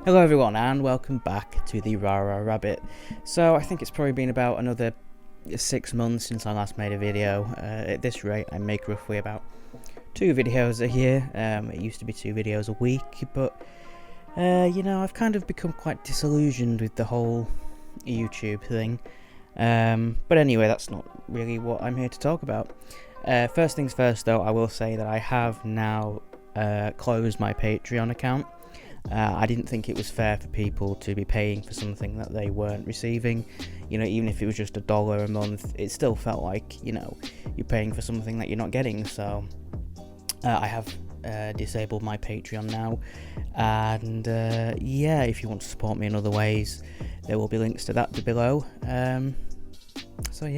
Hello everyone and welcome back to the Rara Rabbit. So I think it's probably been about another 6 months since I last made a video. At this rate I make roughly about 2 videos a year. It used to be 2 videos a week, but I've kind of become quite disillusioned with the whole YouTube thing. But anyway, that's not really what I'm here to talk about. First things first though, I will say that I have now closed my Patreon account. I didn't think it was fair for people to be paying for something that they weren't receiving. Even if it was just $1 a month, it still felt like, you're paying for something that you're not getting. So I have disabled my Patreon now. And if you want to support me in other ways, there will be links to that below. So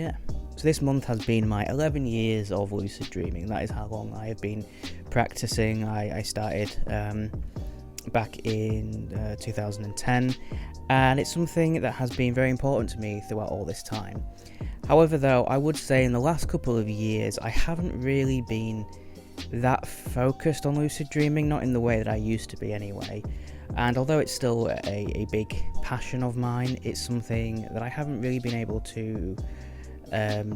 this month has been my 11 years of lucid dreaming. That is how long I have been practicing. I started back in 2010, and it's something that has been very important to me throughout all this time. However, though, I would say in the last couple of years I haven't really been that focused on lucid dreaming, not in the way that I used to be anyway. And although it's still a big passion of mine, it's something that I haven't really been able to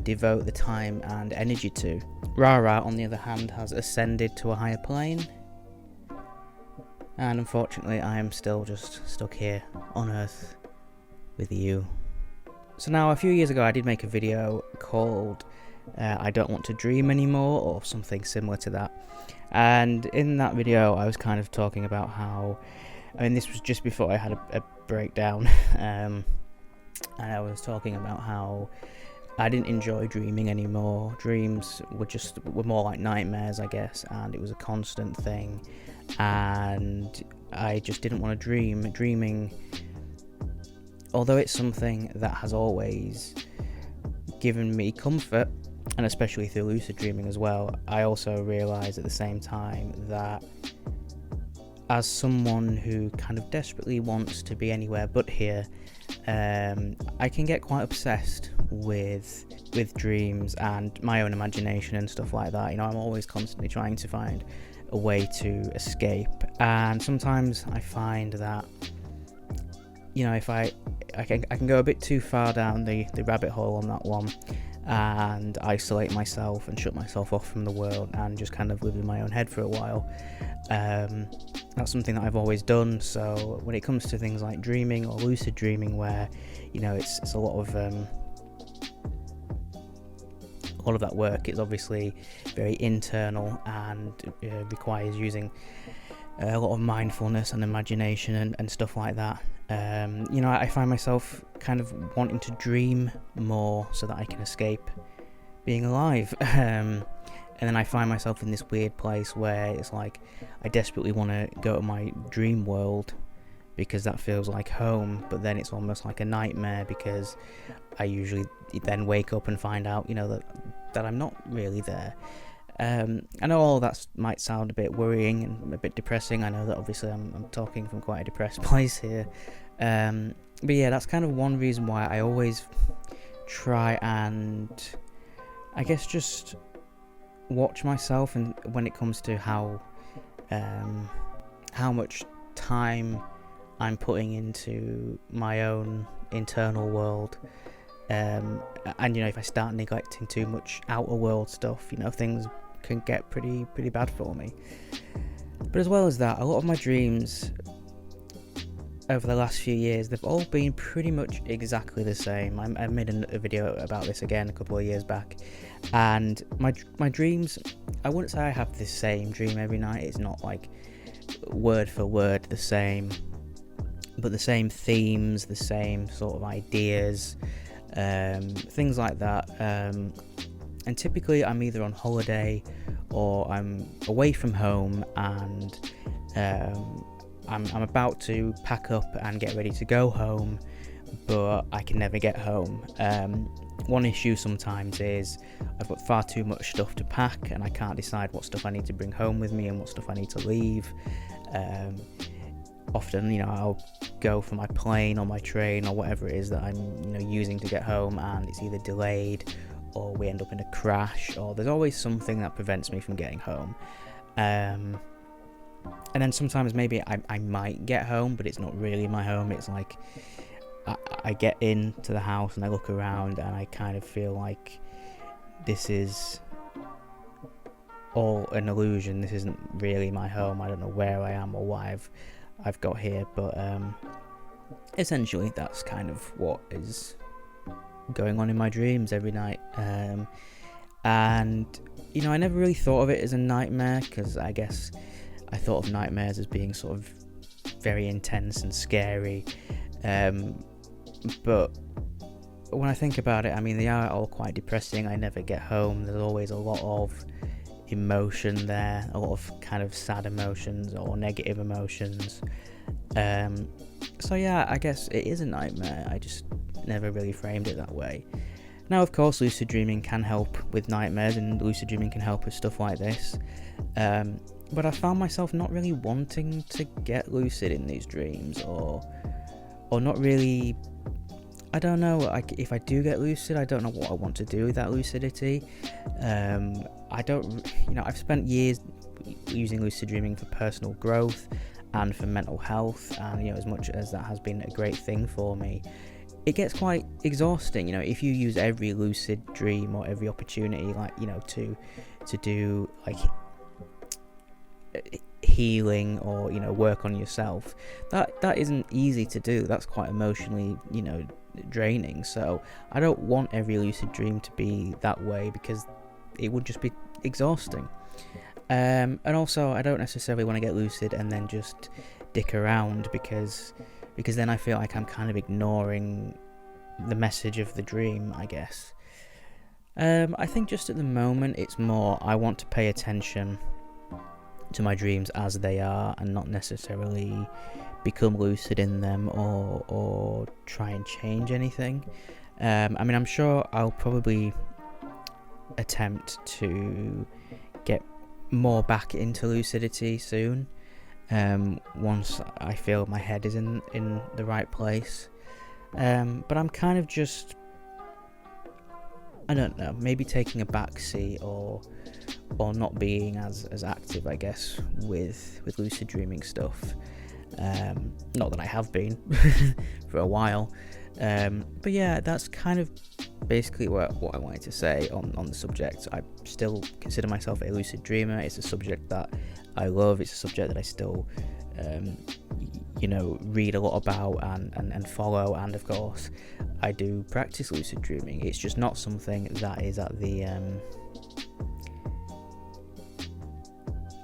devote the time and energy to. Rara, on the other hand, has ascended to a higher plane, and unfortunately I am still just stuck here on Earth with you. So now, a few years ago I did make a video called I Don't Want to Dream Anymore, or something similar to that. And in that video I was kind of talking about how, this was just before I had a breakdown, and I was talking about how I didn't enjoy dreaming anymore. Dreams were more like nightmares, I guess, and it was a constant thing, and I just didn't want to dream. Dreaming, although it's something that has always given me comfort, and especially through lucid dreaming as well, I also realised at the same time that as someone who kind of desperately wants to be anywhere but here, I can get quite obsessed with dreams and my own imagination and stuff like that. I'm always constantly trying to find a way to escape, and sometimes I find that if I can go a bit too far down the rabbit hole on that one and isolate myself and shut myself off from the world and just kind of live in my own head for a while. That's something that I've always done. So when it comes to things like dreaming or lucid dreaming, where it's a lot of that work is obviously very internal and requires using a lot of mindfulness and imagination and stuff like that. I find myself kind of wanting to dream more so that I can escape being alive. And then I find myself in this weird place where it's like I desperately want to go to my dream world because that feels like home, but then it's almost like a nightmare because I usually then wake up and find out, that I'm not really there. I know all that might sound a bit worrying and a bit depressing. I know that obviously I'm talking from quite a depressed place here. But yeah, that's kind of one reason why I always try and, I guess, just watch myself, and when it comes to how much time I'm putting into my own internal world, and if I start neglecting too much outer world stuff, things can get pretty bad for me. But as well as that, a lot of my dreams over the last few years, they've all been pretty much exactly the same. I made a video about this again a couple of years back, and my dreams, I wouldn't say I have the same dream every night. It's not like word for word the same, but the same themes, the same sort of ideas, things like that. And typically I'm either on holiday or I'm away from home, and I'm about to pack up and get ready to go home, but I can never get home. One issue sometimes is I've got far too much stuff to pack, and I can't decide what stuff I need to bring home with me and what stuff I need to leave. Often, I'll go for my plane or my train or whatever it is that I'm, using to get home, and it's either delayed or we end up in a crash, or there's always something that prevents me from getting home. And then sometimes maybe I might get home, but it's not really my home. It's like I get into the house and I look around and I kind of feel like this is all an illusion. This isn't really my home. I don't know where I am or what I've got here, but essentially that's kind of what is going on in my dreams every night. And you know, I never really thought of it as a nightmare, because I guess I thought of nightmares as being sort of very intense and scary. But when I think about it, I mean, they are all quite depressing. I never get home. There's always a lot of emotion there, a lot of kind of sad emotions or negative emotions. So yeah, I guess it is a nightmare. I just never really framed it that way. Now, of course, lucid dreaming can help with nightmares, and lucid dreaming can help with stuff like this. But I found myself not really wanting to get lucid in these dreams, or not really. I don't know. If I do get lucid, I don't know what I want to do with that lucidity. I don't. You know, I've spent years using lucid dreaming for personal growth and for mental health, and you know, as much as that has been a great thing for me, it gets quite exhausting. You know, if you use every lucid dream or every opportunity, like, you know, to do like healing or, you know, work on yourself, that isn't easy to do. That's quite emotionally, you know, draining. So I don't want every lucid dream to be that way, because it would just be exhausting. And also, I don't necessarily want to get lucid and then just dick around, because then I feel like I'm kind of ignoring the message of the dream, I guess. I think just at the moment it's more I want to pay attention to my dreams as they are, and not necessarily become lucid in them or try and change anything. I mean, I'm sure I'll probably attempt to get more back into lucidity soon, once I feel my head is in the right place. But I'm kind of just, I don't know, maybe taking a back seat or not being as active, I guess, with lucid dreaming stuff. Not that I have been for a while. But yeah, that's kind of basically what I wanted to say on the subject. I still consider myself a lucid dreamer. It's a subject that I love. It's a subject that I still you know, read a lot about and follow, and of course I do practice lucid dreaming. It's just not something that is at the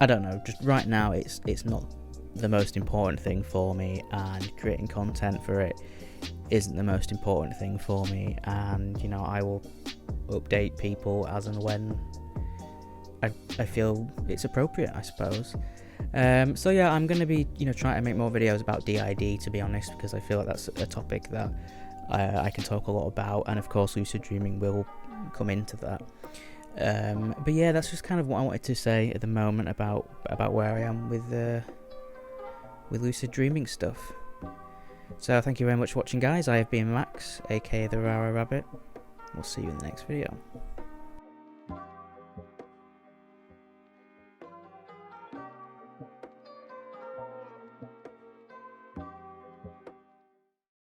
I don't know, just right now it's not the most important thing for me, and creating content for it isn't the most important thing for me. And you know, I will update people as and when I feel it's appropriate, I suppose. So yeah, I'm going to be, you know, trying to make more videos about DID, to be honest, because I feel like that's a topic that I can talk a lot about, and of course lucid dreaming will come into that. But yeah, that's just kind of what I wanted to say at the moment about where I am with lucid dreaming stuff. So thank you very much for watching, guys. I have been Max, aka the Rara Rabbit. We'll see you in the next video.